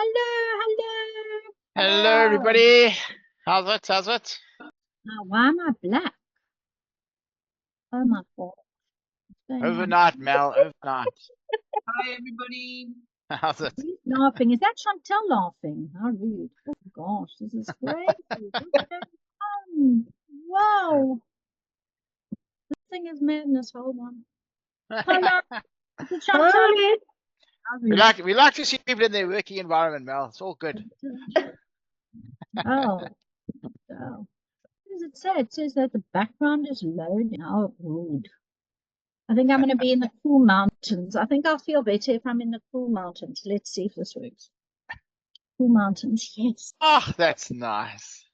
Hello. Hello, Hello. everybody. How's it? How's it? Now, why am I black? Oh my God. What's going on? Overnight, Mel. Overnight. Hi, everybody. How's it? Who's laughing? Is that Chantel laughing? How rude. Oh gosh, this is crazy. What's going on? Whoa. This thing is madness. Hold on. Hello. Is it Chantel? Hi. How We rude. like to see people in their working environment, Mel. It's all good. Oh. Oh. What does it say? It says that the background is loading. Oh, rude. I think I'm going to be in the cool mountains. I think I'll feel better if I'm in the cool mountains. Let's see if this works. Cool mountains, yes. Oh, that's nice.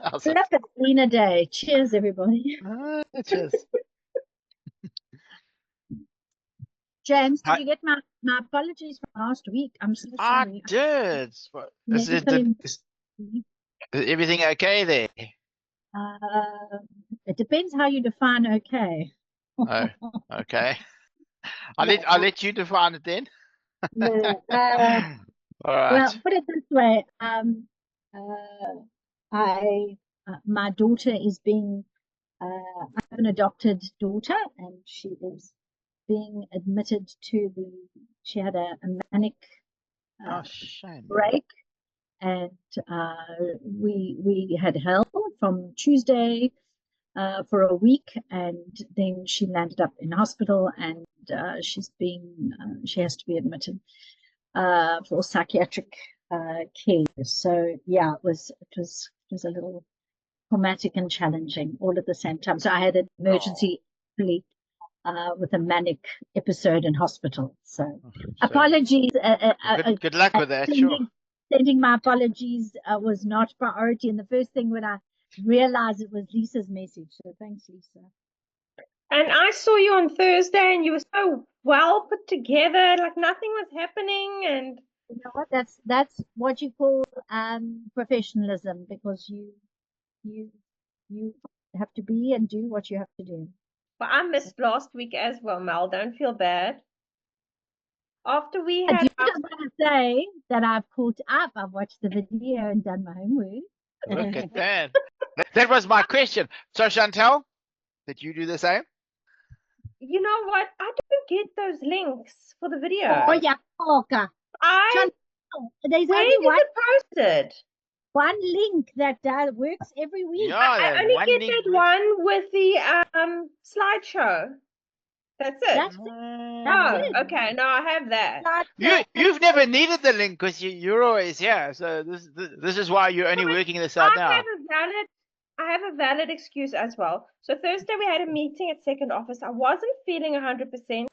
How's it? Look, it's been a day. Cheers, everybody. Cheers. James, Hi. did you get my apologies from last week? I'm so I sorry. did. What, is Medically- everything okay there? It depends how you define okay. Oh, okay. I'll let you define it then. No, All right. well, put it this way. My daughter is being, I have an adopted daughter, and she is being admitted to she had a manic Oh, shame. break, and we had help from Tuesday for a week, and then she landed up in hospital, and she has to be admitted for psychiatric care. So yeah, it was a little traumatic and challenging all at the same time. So I had an emergency with a manic episode in hospital. So apologies. Good luck with that. Sure. Sending my apologies was not priority. And the first thing when I realized it was Lisa's message. So thanks, Lisa. And I saw you on Thursday, and you were so well put together, like nothing was happening. And you know what? That's what you call professionalism, because you have to be and do what you have to do. well, I missed last week as well, Mel. Don't feel bad. After we I had, do just want to say that I've caught up. I've watched the video and done my homework. Look at that. That was my question. So, Chantel, did you do the same? you know what? I don't get those links for the video. Oh yeah, Polka. There's Where only is it posted? one link that works every week. Yeah, I only get that one with the slideshow. That's it. That's it. Okay. No, I have that. You've never needed the link because you're always here. So this is why you're only working this out now. I have a valid excuse as well. So Thursday we had a meeting at second office. I wasn't feeling 100%.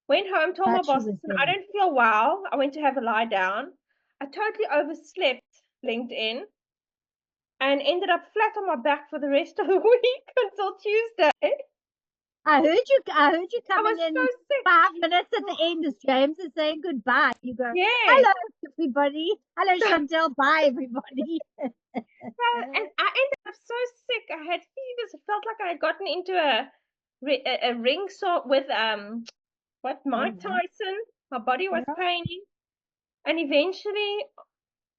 Went home, told my boss, I don't feel well. I went to have a lie down. I totally overslept LinkedIn and ended up flat on my back for the rest of the week until Tuesday. I heard you coming in so 5 minutes at the end as James is saying goodbye. You go, yes. Hello, everybody. Hello, Chantel. Bye, everybody. And I ended up so sick. I had fevers. It felt like I had gotten into a ring with Mike Tyson. My body was paining. And eventually,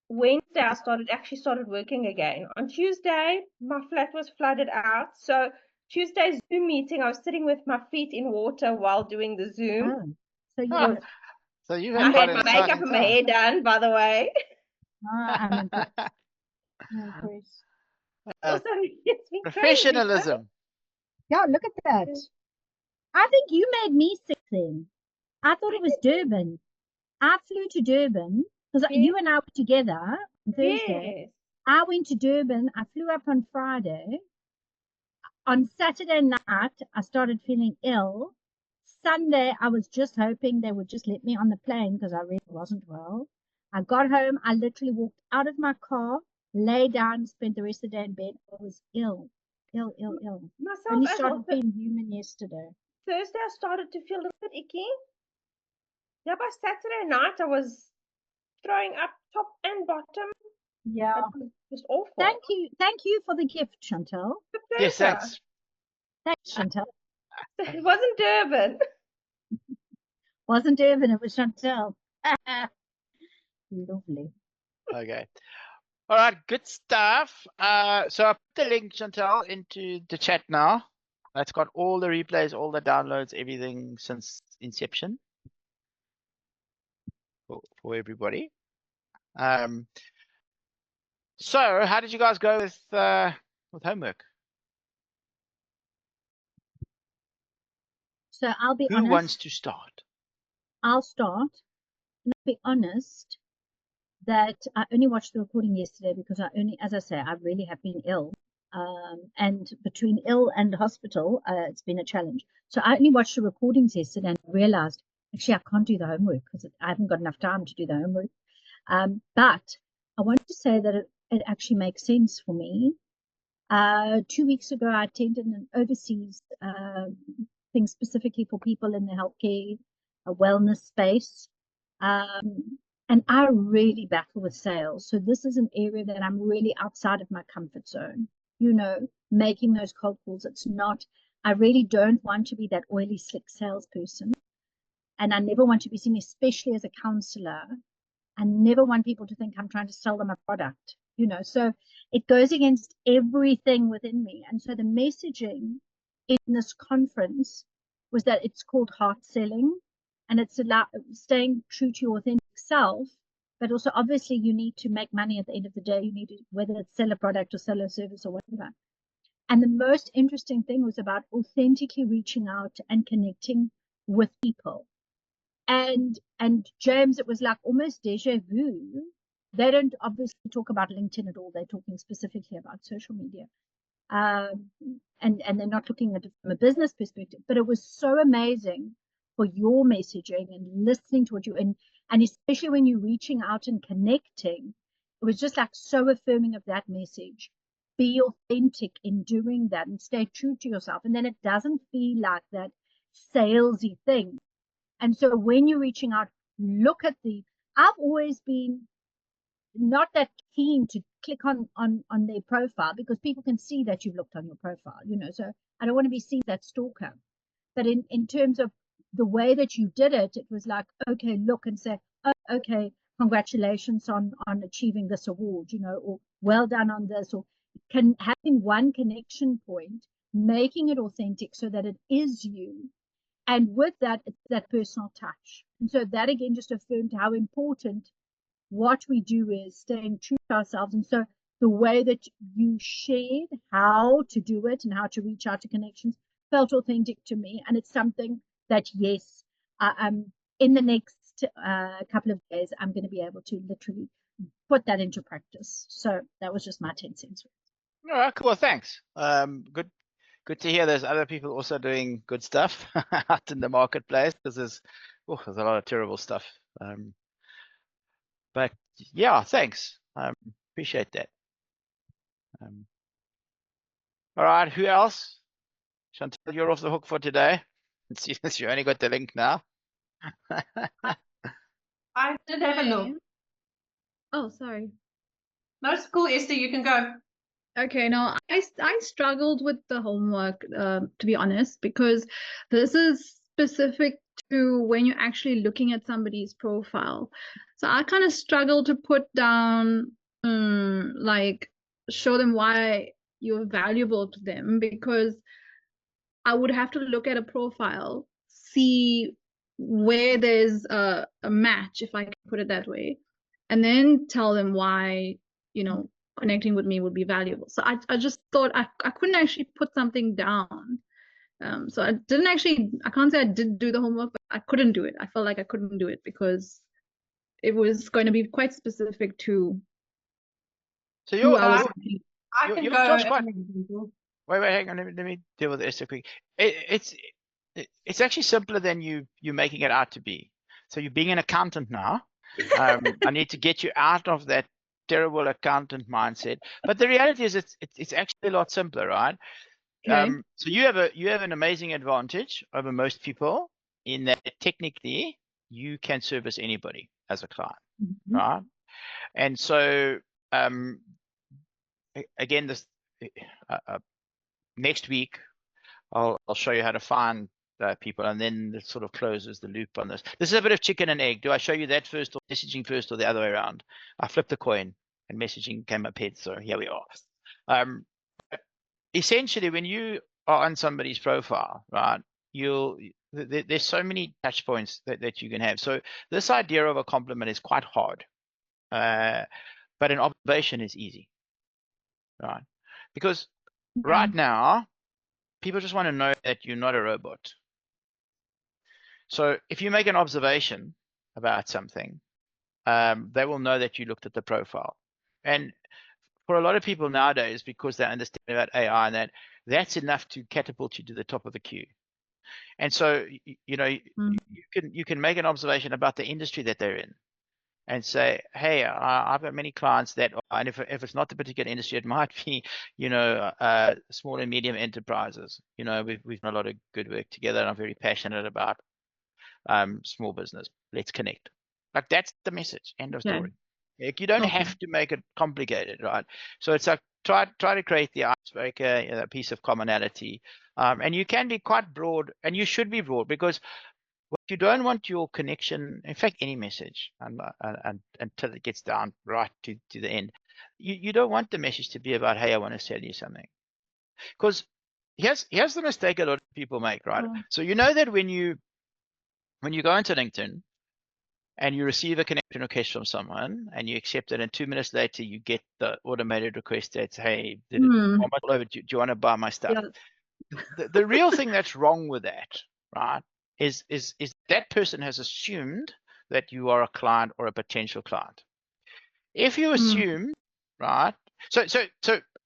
Wednesday, I actually started working again. On Tuesday, my flat was flooded out. So Tuesday's Zoom meeting, I was sitting with my feet in water while doing the Zoom. So you I had my makeup and my hair done, by the way. I'm impressed. It's been Professionalism. Crazy. Yeah, look at that. I think you made me sick then. I thought it was Durban. I flew to Durban because you and I were together on Thursday. Yes. I went to Durban. I flew up on Friday. On Saturday night, I started feeling ill. Sunday, I was just hoping they would just let me on the plane because I really wasn't well. I got home. I literally walked out of my car, lay down, spent the rest of the day in bed. I was ill. Myself only started being human yesterday. Thursday, I started to feel a little bit icky. Yeah, by Saturday night, I was throwing up top and bottom. Yeah. It was awful. Thank you for the gift, Chantel. Yes, thanks. Thanks, Chantel. It wasn't Durban. Wasn't Durban, it was Chantel. Lovely. Okay. All right, good stuff. So I put the link, Chantal, into the chat now. It's got all the replays, all the downloads, everything since inception for everybody. So how did you guys go with homework? So I'll be Who honest. wants to start? I'll start. And I'll be honest that I only watched the recording yesterday because as I say, I really have been ill. And between ill and hospital, it's been a challenge. So I only watched the recordings yesterday and realized, actually, I can't do the homework because I haven't got enough time to do the homework. But I wanted to say that it actually makes sense for me. 2 weeks ago, I attended an overseas thing specifically for people in the healthcare wellness space. And I really battle with sales. So this is an area that I'm really outside of my comfort zone. You know, making those cold calls. It's not, I really don't want to be that oily, slick salesperson. And I never want to be seen, especially as a counselor. I never want people to think I'm trying to sell them a product, you know. So it goes against everything within me. And so the messaging in this conference was that it's called heart selling, and it's about staying true to your authentic self. But also, obviously, you need to make money at the end of the day. You need to, whether it's sell a product or sell a service or whatever. And the most interesting thing was about authentically reaching out and connecting with people. And James, it was like almost deja vu. They don't obviously talk about LinkedIn at all. They're talking specifically about social media. And they're not looking at it from a business perspective. But it was so amazing for your messaging and listening to what you, and especially when you're reaching out and connecting, it was just like so affirming of that message. Be authentic in doing that and stay true to yourself. And then it doesn't feel like that salesy thing. And so when you're reaching out, look at I've always been not that keen to click on their profile because people can see that you've looked on your profile, you know, so I don't want to be seen that stalker. But in terms of the way that you did it, it was like, okay, look and say, oh, okay, congratulations on achieving this award, you know, or well done on this, or having one connection point, making it authentic so that it is you. And with that, it's that personal touch. And so that again just affirmed how important what we do is staying true to ourselves. And so the way that you shared how to do it and how to reach out to connections felt authentic to me. And it's something that, yes, in the next couple of days, I'm going to be able to literally put that into practice. So that was just my 10 cents. All right, cool. Thanks. Good to hear there's other people also doing good stuff out in the marketplace, because there's a lot of terrible stuff. But yeah, thanks. Appreciate that. All right, who else? Chantal, you're off the hook for today. Since you only got the link now. I did have a look. Oh, sorry. No, school, Esther, you can go. Okay, no, I struggled with the homework, to be honest, because this is specific to when you're actually looking at somebody's profile. So I kind of struggled to put down, like, show them why you're valuable to them, because I would have to look at a profile, see where there's a match, if I can put it that way, and then tell them why, you know, connecting with me would be valuable. So I just thought I couldn't actually put something down. So I can't say I did do the homework, but I couldn't do it. I felt like I couldn't do it because it was going to be quite specific to So who I was. I can go. Wait, hang on. Let me deal with Esther quick. It's actually simpler than you making it out to be. So you're being an accountant now. I need to get you out of that terrible accountant mindset. But the reality is, it's actually a lot simpler, right? Okay. So you have an amazing advantage over most people in that technically you can service anybody as a client, right? And so again, this next week I'll show you how to find people, and then it sort of closes the loop on this. This is a bit of chicken and egg. Do I show you that first, or messaging first, or the other way around? I flipped the coin, and messaging came up head. So here we are. Essentially, when you are on somebody's profile, right, there's so many touch points that you can have. So this idea of a compliment is quite hard, but an observation is easy, right? Because right now, people just want to know that you're not a robot. So if you make an observation about something, they will know that you looked at the profile. And for a lot of people nowadays, because they understand about AI and that's enough to catapult you to the top of the queue. And so, you know, you can make an observation about the industry that they're in and say, hey, I've got many clients that, and if it's not the particular industry, it might be, you know, small and medium enterprises. You know, we've done a lot of good work together, and I'm very passionate about small business. Let's connect. Like, that's the message. End of story. Like, you don't have to make it complicated, right? So it's like try to create the icebreaker, you know, a piece of commonality, and you can be quite broad, and you should be broad, because what you don't want your connection, in fact, any message, and until it gets down right to the end, you don't want the message to be about, hey, I want to sell you something, because here's the mistake a lot of people make, right? So you know that when you go into LinkedIn and you receive a connection request from someone and you accept it, and 2 minutes later you get the automated request that's, hey, do you want to buy my stuff? The real thing that's wrong with that, right, is that person has assumed that you are a client or a potential client. If you assume, right, so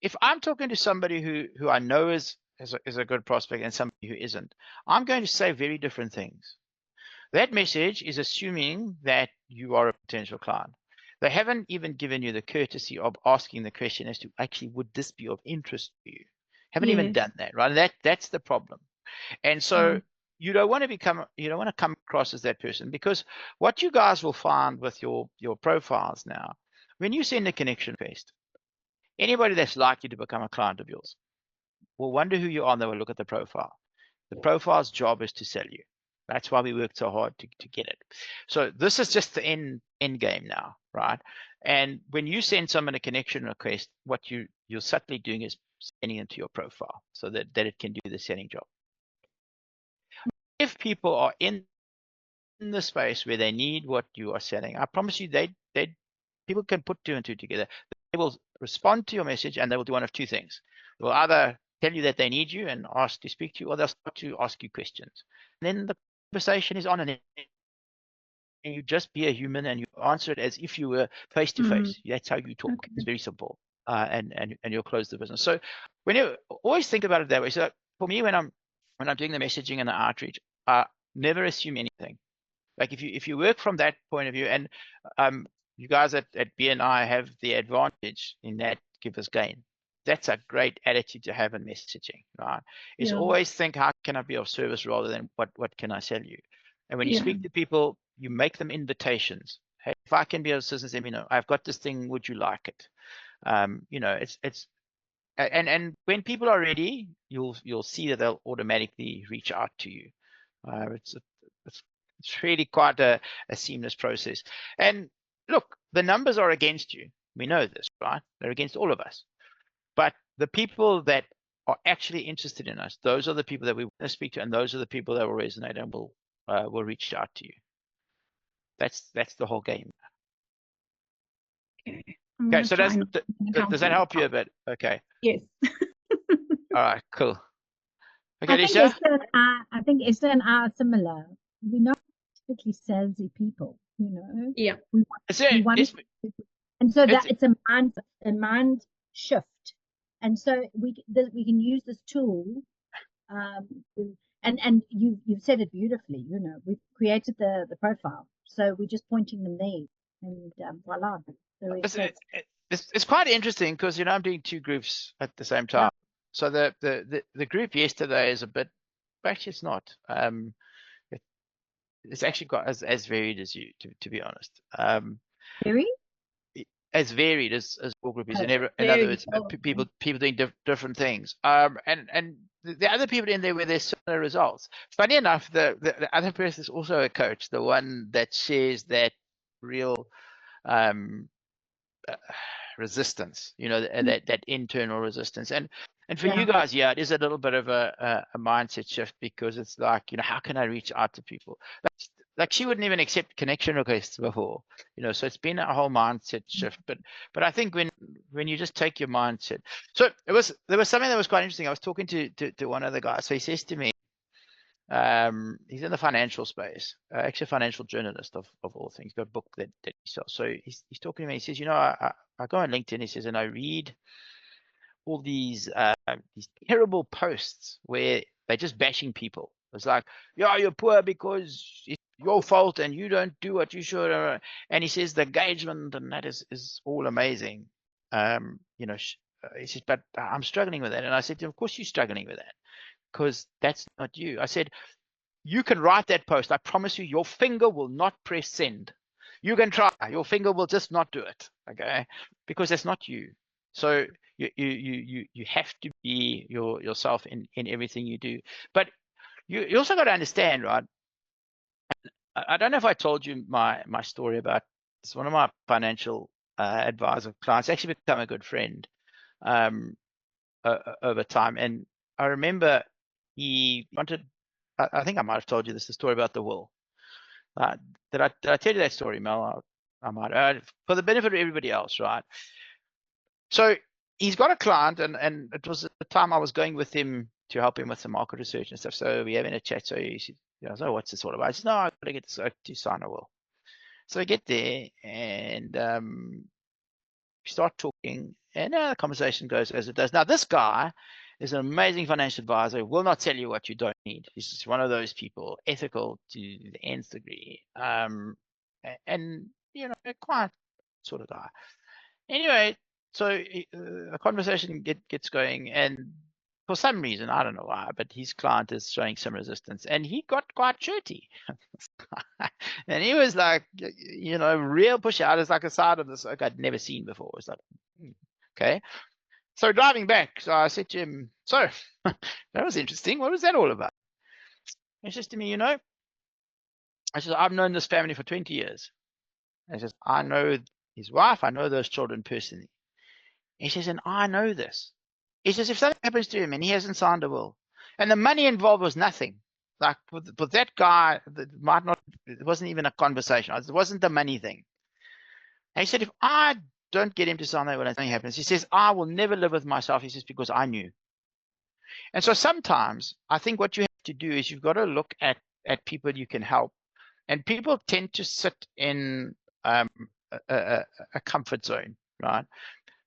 if I'm talking to somebody who I know is a good prospect and somebody who isn't, I'm going to say very different things. That message is assuming that you are a potential client. They haven't even given you the courtesy of asking the question as to, actually, would this be of interest to you? Haven't even done that, right? And that's the problem. And so you don't want to come across as that person, because what you guys will find with your profiles now, when you send a connection request, anybody that's likely to become a client of yours will wonder who you are, and they will look at the profile. The profile's job is to sell you. That's why we worked so hard to get it. So this is just the end game now, right? And when you send someone a connection request, what you're subtly doing is sending it to your profile so that it can do the selling job. If people are in the space where they need what you are selling, I promise you, people can put 2 and 2 together. They will respond to your message, and they will do one of two things. They will either tell you that they need you and ask to speak to you, or they'll start to ask you questions. And then the conversation is on, and you just be a human and you answer it as if you were face to face. That's how you talk. It's very simple, and you'll close the business. So when you always think about it that way. So for me, when I'm doing the messaging and the outreach, never assume anything. Like, if you work from that point of view, and you guys at BNI have the advantage in that give us gain. That's a great attitude to have in messaging, right? Is always think, how can I be of service, rather than what can I sell you? And when you speak to people, you make them invitations. Hey, if I can be of assistance, let me know. I've got this thing. Would you like it? You know, and when people are ready, you'll see that they'll automatically reach out to you. It's really quite a seamless process. And look, the numbers are against you. We know this, right? They're against all of us. But the people that are actually interested in us, those are the people that we want to speak to, and those are the people that will resonate and will reach out to you. That's the whole game. Okay, so does that help you a bit? Okay. Yes. All right, cool. Okay, I Lisa? think Esther and I are similar. We're not typically salesy people, you know. Yeah. And so that it's a mind shift. And so we can use this tool, and you've said it beautifully. You know, we've created the profile, so we're just pointing them there, and voila. It's quite interesting, because, you know, I'm doing 2 groups at the same time. So the group yesterday is a bit, actually it's not. It's actually got as varied as you, to be honest. Very? As varied as all group is. In other words, people doing different things. And the other people in there where there's similar results. Funny enough, the other person is also a coach, the one that shares that real resistance, that internal resistance. And for you guys, yeah, it is a little bit of a mindset shift, because it's like, how can I reach out to people? Like she wouldn't even accept connection requests before, so it's been a whole mindset shift. But I think when you just take your mindset, so there was something that was quite interesting. I was talking to one of the guys. So he says to me, he's in the financial space, actually a financial journalist of all things. He's got a book that he sells. So he's talking to me. He says, I go on LinkedIn. He says, and I read all these terrible posts where they're just bashing people. It's like, yeah, you're poor because it's your fault and you don't do what you should. And he says the engagement and that is all amazing. He says, but I'm struggling with that. And I said to him, of course you're struggling with that, because that's not you. I said, you can write that post. I promise you, your finger will not press send. You can try. Your finger will just not do it. Okay, because that's not you. So you have to be yourself in everything you do. But you also got to understand, right? I don't know if I told you my story about it's one of my financial advisor clients. Actually become a good friend over time. And I remember he wanted, I think I might have told you this, the story about the will. Did I tell you that story, Mel? I might, for the benefit of everybody else, right? So he's got a client, and it was at the time I was going with him to help him with some market research and stuff. So we're having a chat. So he said, so what's this all about? I said, no, I've got to get this to sign a will. So I get there and we start talking, and the conversation goes as it does. Now, this guy is an amazing financial advisor, will not tell you what you don't need. He's just one of those people, ethical to the nth degree, and a quiet sort of guy. Anyway, so a conversation gets going, and for some reason, I don't know why, but his client is showing some resistance, and he got quite shirty. And he was like, real push out. It's like a side of this like I'd never seen before. It's like, okay. So driving back, so I said to him, so that was interesting. What was that all about? He says to me, I said, I've known this family for 20 years. He says, I know his wife. I know those children personally. He says, and I know this. He says, if something happens to him and he hasn't signed a will, and the money involved was nothing, like with that guy, it wasn't even a conversation. It wasn't the money thing. And he said, if I don't get him to sign that when something happens, he says, I will never live with myself. He says, because I knew. And so sometimes I think what you have to do is you've got to look at people you can help. And people tend to sit in a comfort zone, right?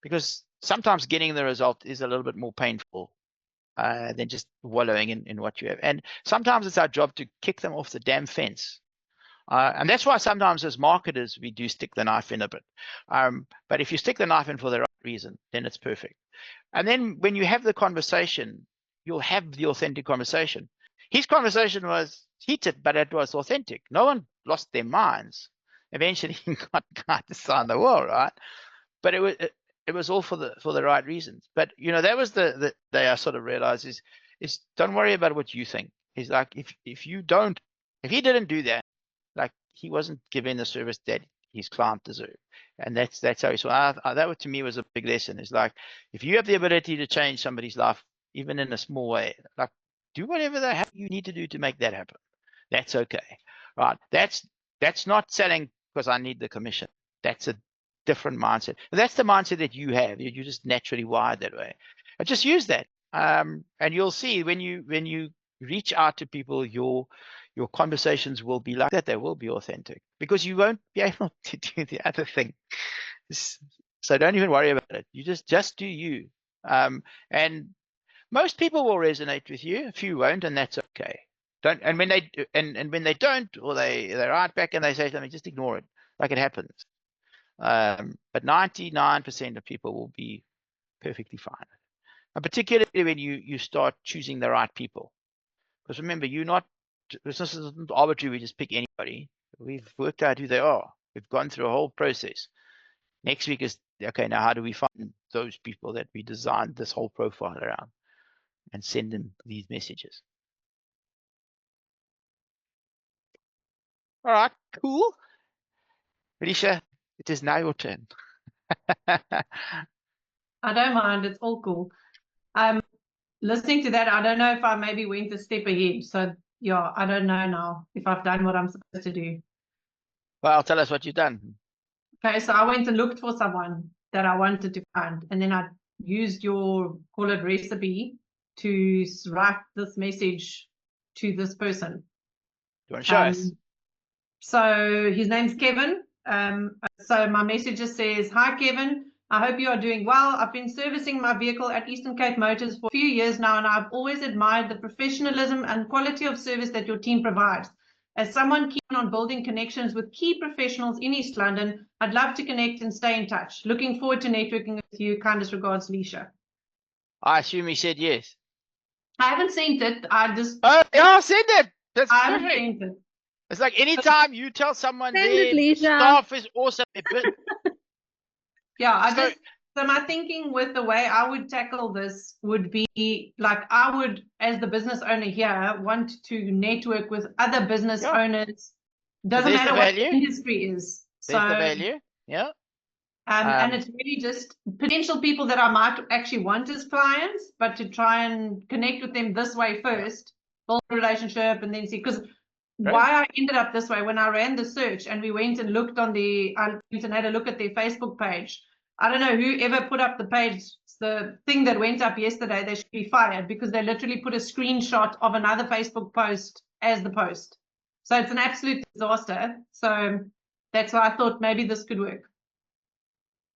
Because sometimes getting the result is a little bit more painful than just wallowing in what you have. And sometimes it's our job to kick them off the damn fence. And that's why sometimes as marketers, we do stick the knife in a bit. But if you stick the knife in for the right reason, then it's perfect. And then when you have the conversation, you'll have the authentic conversation. His conversation was heated, but it was authentic. No one lost their minds. Eventually he got to sign the will, right? But it was all for the right reasons. But that was the day I sort of realized is don't worry about what you think. He's like, if he didn't do that, like he wasn't giving the service that his client deserved. And that's how he saw that to me was a big lesson. It's like, if you have the ability to change somebody's life, even in a small way, like do whatever the hell you need to do to make that happen. That's okay, right? That's not selling because I need the commission. That's a different mindset. That's the mindset that you have. You're just naturally wired that way. And just use that, and you'll see when you reach out to people, your conversations will be like that. They will be authentic because you won't be able to do the other thing. So don't even worry about it. You just do you, and most people will resonate with you. A few won't, and that's okay. And when they don't, or they write back and they say something, just ignore it. Like it happens. But 99% of people will be perfectly fine. And particularly when you start choosing the right people. Because remember, this isn't arbitrary, we just pick anybody. We've worked out who they are. We've gone through a whole process. Next week is, okay, now how do we find those people that we designed this whole profile around? and send them these messages. All right, cool. Alicia, it is now your turn. I don't mind. It's all cool. Listening to that, I don't know if I maybe went a step ahead. So yeah, I don't know now if I've done what I'm supposed to do. Well, tell us what you've done. Okay, so I went and looked for someone that I wanted to find, and then I used your, call it, recipe to write this message to this person. You want to show us? So his name's Kevin. So my message just says, "Hi Kevin, I hope you are doing well. I've been servicing my vehicle at Eastern Cape Motors for a few years now, and I've always admired the professionalism and quality of service that your team provides. As someone keen on building connections with key professionals in East London, I'd love to connect and stay in touch. Looking forward to networking with you. Kindest regards, Leisha." I assume he said yes. I haven't sent it. Oh, yeah, send it. That's I haven't perfect. sent it. It's like anytime you tell someone Send their it, Leisha. staff is awesome. Yeah, So- so my thinking with the way I would tackle this would be like, I would, as the business owner here, want to network with other business Yeah. owners. Doesn't there's the matter what the value. industry is. There's So the value. Yeah. and it's really just potential people that I might actually want as clients, but to try and connect with them this way first, build a relationship, and then see. Because why I ended up this way, when I ran the search and we went and looked on I went and had a look at their Facebook page. I don't know whoever put up the page, the thing that went up yesterday, they should be fired, because they literally put a screenshot of another Facebook post as the post. So it's an absolute disaster. So that's why I thought maybe this could work.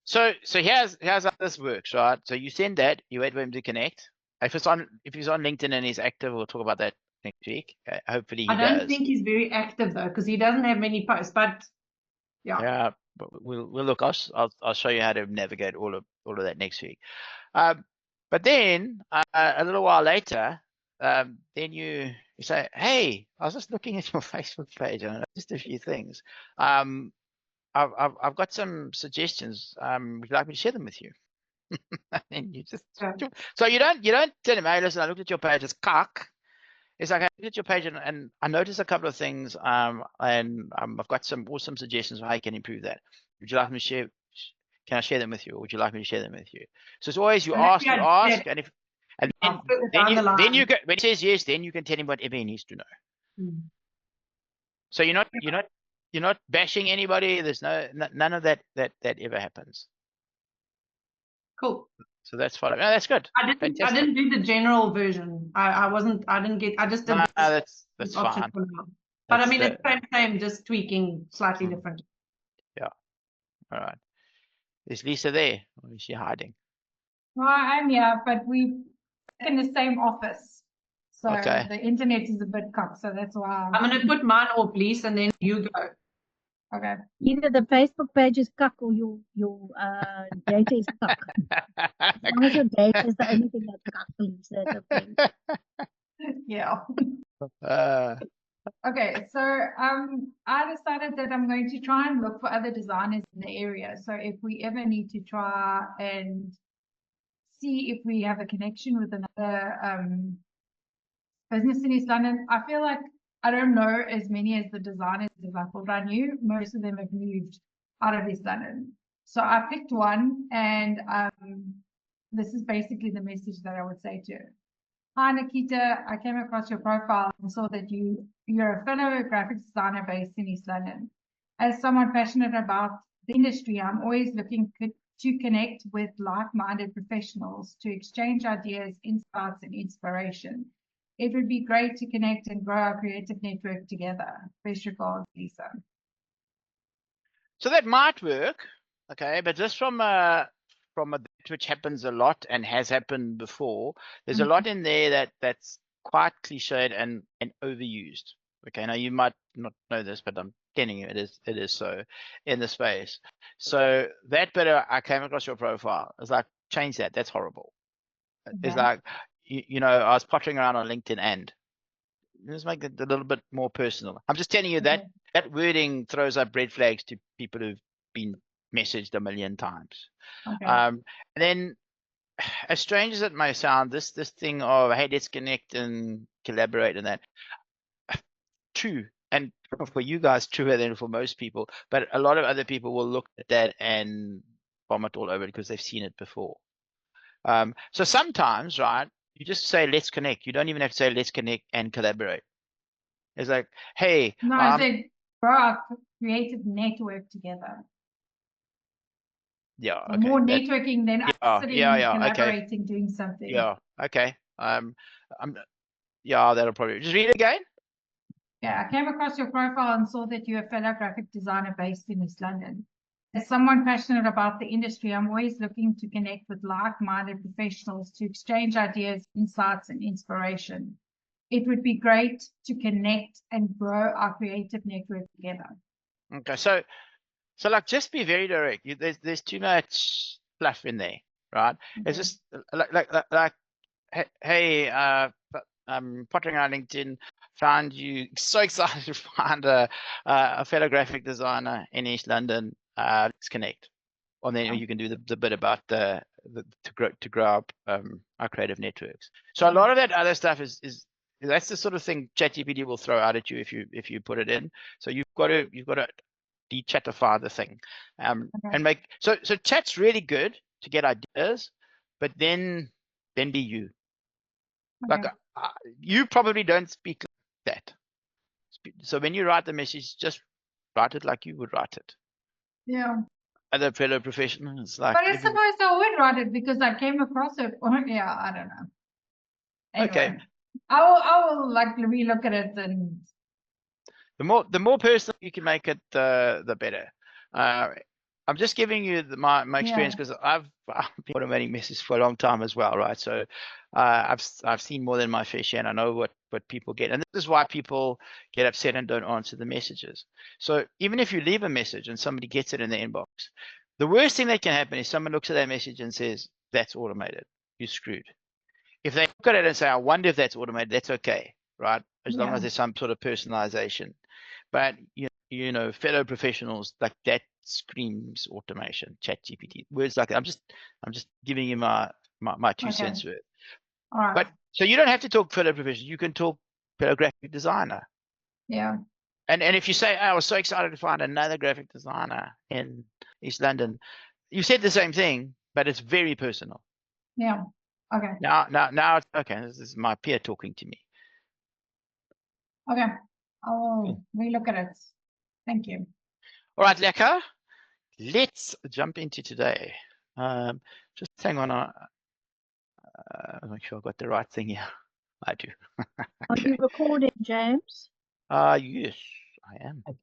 So here's how this works, right? So you send that, you wait for him to connect. If he's on LinkedIn and he's active, we'll talk about that next week. Hopefully he does. I don't think he's very active though, because he doesn't have many posts. But Yeah, but we'll look. I'll show you how to navigate all of that next week. But then a little while later, then you say, "Hey, I was just looking at your Facebook page and I noticed a few things. I've got some suggestions. Would you like me to share them with you?" And you just so you don't tell him, "Hey, listen, I looked at your page. It's cock." It's like, I looked at your page and I noticed a couple of things, and I've got some awesome suggestions for how you can improve that. Would you like me to share? Can I share them with you, or would you like me to share them with you? So it's always you ask, and then you go, when he says yes, then you can tell him whatever he needs to know. So you're not bashing anybody. There's none of that ever happens. Cool. So that's fine. No, that's good. I didn't do the general version. I just did that's option fine. for now. But I mean, it's same, just tweaking slightly different. Yeah. All right. Is Lisa there, or is she hiding? Well, I'm here, but we're in the same office. So Okay. the internet is a bit cocked, so that's why I'm going to put mine off, please, and then you go. okay. Either the Facebook page is cuck or your data is cuck. As long as your data is the only thing that's cuck, Lisa, it's okay. Yeah. Okay, so I decided that I'm going to try and look for other designers in the area. So if we ever need to try and see if we have a connection with another business in East London, I feel like I don't know as many as the designers as I thought I knew. Most of them have moved out of East London. So I picked one, and this is basically the message that I would say to her. Hi, Nikita. I came across your profile and saw that you're a fellow graphics designer based in East London. As someone passionate about the industry, I'm always looking to connect with like-minded professionals to exchange ideas, insights, and inspiration. It would be great to connect and grow our creative network together. Best regards, Lisa. So that might work, okay, but just from a which happens a lot and has happened before, there's a lot in there that's quite cliched and overused. Okay, now you might not know this, but I'm telling you, it is so in the space. So that bit I came across your profile. It's like, change that. That's horrible. It's like, I was pottering around on LinkedIn and just make it a little bit more personal. I'm just telling you that wording throws up red flags to people who've been messaged a million times. And then as strange as it may sound, this thing of, hey, let's connect and collaborate and that, true. And for you guys, truer than for most people. But a lot of other people will look at that and vomit all over it because they've seen it before. So sometimes, right, you just say, let's connect. You don't even have to say, let's connect and collaborate. It's like, hey. No, I said, grow our creative network together. Yeah. So Okay. more networking than us sitting, collaborating, okay. doing something. Yeah. Okay. Yeah, that'll probably just read it again. Yeah, I came across your profile and saw that you're a fellow graphic designer based in East London. As someone passionate about the industry, I'm always looking to connect with like-minded professionals to exchange ideas, insights, and inspiration. It would be great to connect and grow our creative network together. Okay, so like, just be very direct. There's too much fluff in there, right? Okay. It's just like hey, pottering on LinkedIn, found you so excited to find a fellow graphic designer in East London. Let's connect. And then you can do the bit about to grow up our creative networks. So a lot of that other stuff is that's the sort of thing ChatGPT will throw out at you if you put it in. So you've got to de-chatify the thing, and make so chat's really good to get ideas, but then be you. Like you probably don't speak like that. So when you write the message, just write it like you would write it. Yeah. Other fellow professionals, like. But I suppose I would write it because I came across it. Yeah, I don't know. Anyway, okay. I will like relook at it, and the more personal you can make it, the better. I'm just giving you my experience because I've been automating messages for a long time as well, right? So I've seen more than my fair share, and I know what people get, and this is why people get upset and don't answer the messages. So even if you leave a message and somebody gets it in their inbox, the worst thing that can happen is someone looks at that message and says, that's automated. You're screwed. If they look at it and say, I wonder if that's automated, that's okay, right? As long as there's some sort of personalization. But you know, fellow professionals, like that screams automation, ChatGPT, words like that. I'm just giving you my 2 cents worth. All right. But so you don't have to talk fellow professionals. You can talk fellow graphic designer. Yeah. And if you say, I was so excited to find another graphic designer in East London, you said the same thing, but it's very personal. Yeah. Okay. Now it's okay. This is my peer talking to me. Okay. I will relook at it. Thank you. All right, Lekker. Let's jump into today. Just hang on. Make sure I've got the right thing here. I do. Okay. Are you recording, James? Yes, I am. Okay.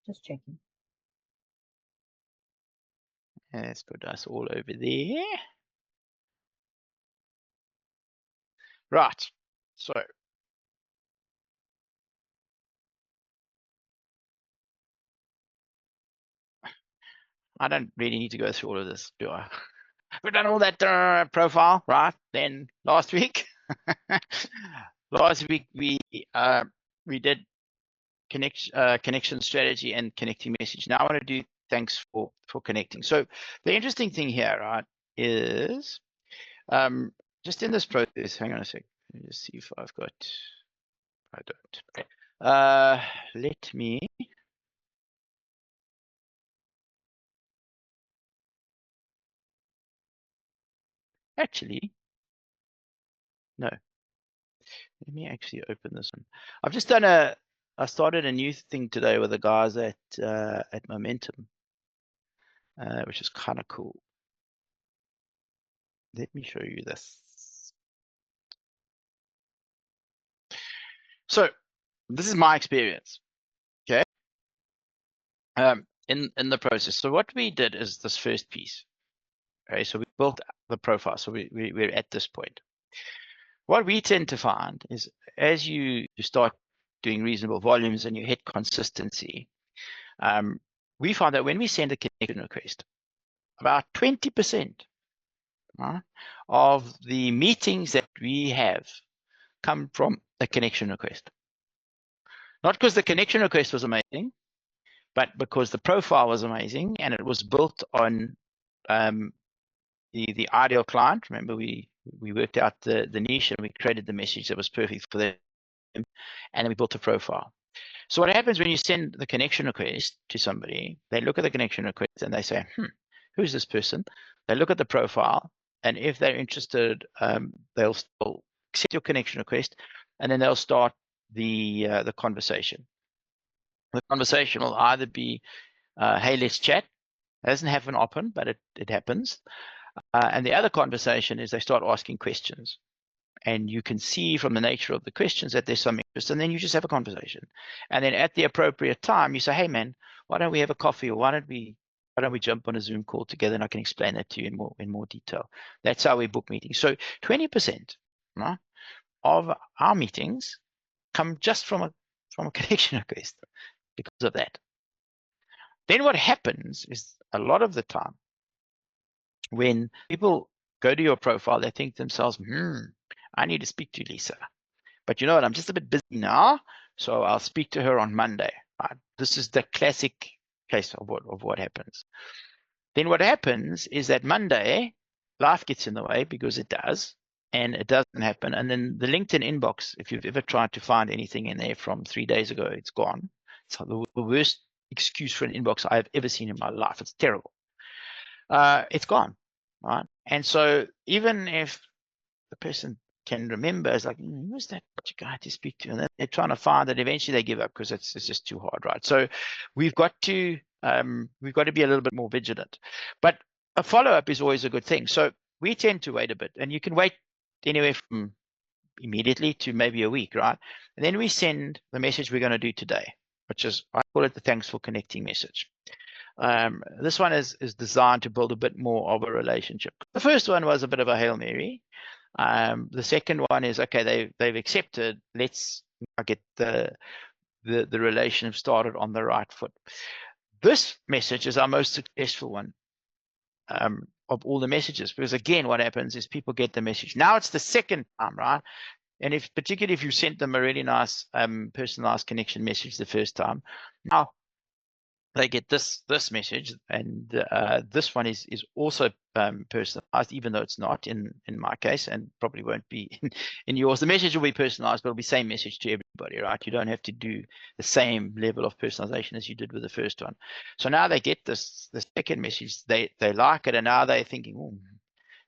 Just checking. Let's put us all over there. Right. So I don't really need to go through all of this, do I? We've done all that profile, right? Then last week, we did connection strategy and connecting message. Now I want to do thanks for connecting. So the interesting thing here, right, is just in this process. Hang on a sec. Let me just see if I've got. I don't. Let me. Actually, no. Let me actually open this one. I've just done I started a new thing today with the guys at Momentum, which is kind of cool. Let me show you this. So this is my experience, okay? In the process. So what we did is this first piece. Okay, so we built the profile. So we're at this point. What we tend to find is as you start doing reasonable volumes and you hit consistency, we find that when we send a connection request, about 20% of the meetings that we have come from a connection request. Not because the connection request was amazing, but because the profile was amazing and it was built on the ideal client. Remember, we worked out the niche and we created the message that was perfect for them, and then we built a profile. So what happens when you send the connection request to somebody, they look at the connection request and they say, who's this person? They look at the profile, and if they're interested, they'll still accept your connection request, and then they'll start the conversation. The conversation will either be, hey, let's chat. It doesn't happen often, but it happens. And the other conversation is they start asking questions. And you can see from the nature of the questions that there's some interest, and then you just have a conversation. And then at the appropriate time, you say, hey, man, why don't we have a coffee, or why don't we jump on a Zoom call together, and I can explain that to you in more detail. That's how we book meetings. So 20%, right, of our meetings come just from a connection request because of that. Then what happens is a lot of the time when people go to your profile, they think to themselves, I need to speak to Lisa. But you know what? I'm just a bit busy now, so I'll speak to her on Monday. Right? This is the classic case of what happens. Then what happens is that Monday, life gets in the way, because it does, and it doesn't happen. And then the LinkedIn inbox, if you've ever tried to find anything in there from 3 days ago, it's gone. It's the worst excuse for an inbox I've ever seen in my life. It's terrible. It's gone, right? And so even if the person can remember, it's like, who's that guy to speak to? And then they're trying to find it. Eventually they give up because it's just too hard, right? So we've got to be a little bit more vigilant. But a follow-up is always a good thing. So we tend to wait a bit, and you can wait anywhere from immediately to maybe a week, right? And then we send the message we're going to do today, which is, I call it the thanks for connecting message. This one is designed to build a bit more of a relationship. The first one was a bit of a Hail Mary. The second one is, okay, they've accepted, let's get the relationship started on the right foot. This message is our most successful one of all the messages, because again, what happens is people get the message. Now it's the second time, right? And particularly if you sent them a really nice personalized connection message the first time, now they get this message, and this one is also personalized, even though it's not in my case, and probably won't be in yours. The message will be personalized, but it'll be same message to everybody, right? You don't have to do the same level of personalization as you did with the first one. So now they get the second message, they like it, and now they're thinking, oh,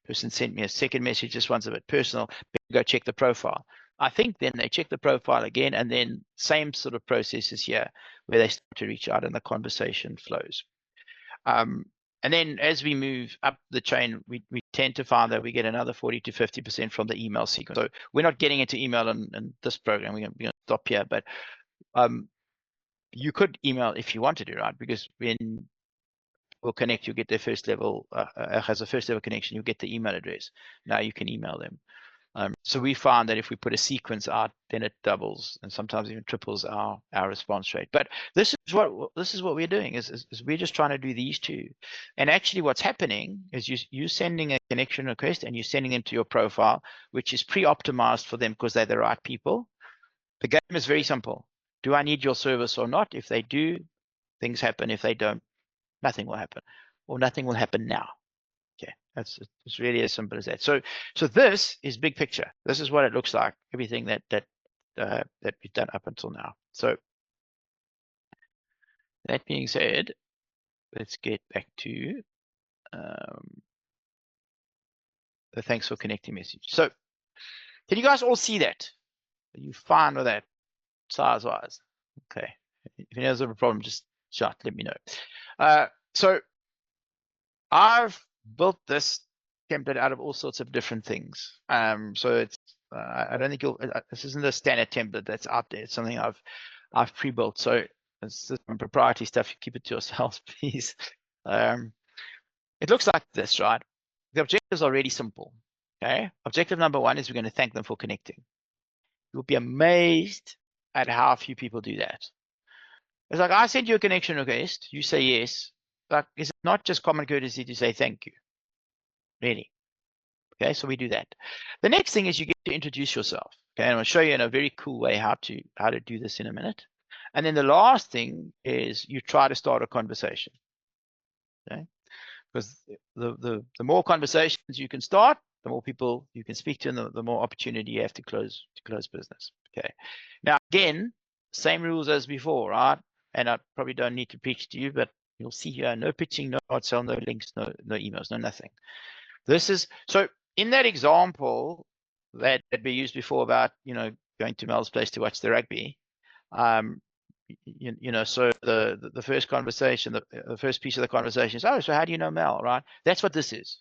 person sent me a second message, this one's a bit personal, go check the profile. I think then they check the profile again, and then same sort of processes here where they start to reach out and the conversation flows. And then as we move up the chain, we tend to find that we get another 40 to 50% from the email sequence. So we're not getting into email in this program. We're going to stop here, but you could email if you wanted to, right? Because when we'll connect, you get their first level, has a first level connection, you get the email address. Now you can email them. So we found that if we put a sequence out, then it doubles and sometimes even triples our response rate. But this is what we're doing is we're just trying to do these two. And actually what's happening is you sending a connection request and you're sending them to your profile, which is pre-optimized for them because they're the right people. The game is very simple. Do I need your service or not? If they do, things happen. If they don't, nothing will happen, or nothing will happen now. Okay, it's really as simple as that. So this is big picture. This is what it looks like. Everything that we've done up until now. So that being said, let's get back to the thanks for connecting message. So can you guys all see that? Are you fine with that size-wise? Okay. If you have a problem, just shout. Let me know. So I've built this template out of all sorts of different things. So it's I don't think this isn't a standard template that's out there. It's something I've pre-built. So it's some proprietary stuff. You keep it to yourselves, please. It looks like this, right? The objectives are really simple. Okay. Objective number one is we're going to thank them for connecting. You'll be amazed at how few people do that. It's like, I send you a connection request, you say yes. Like, is it not just common courtesy to say thank you? Really? Okay, so we do that. The next thing is you get to introduce yourself. Okay, and I'll show you in a very cool way how to do this in a minute. And then the last thing is you try to start a conversation. Okay, because the more conversations you can start, the more people you can speak to, and the more opportunity you have to close business. Okay. Now again, same rules as before, right? And I probably don't need to preach to you, but you'll see here: no pitching, no hard sell, no links, no emails, no nothing. This is so. In that example that we used before about going to Mel's place to watch the rugby, so the first conversation, the first piece of the conversation is, oh, so how do you know Mel, right? That's what this is.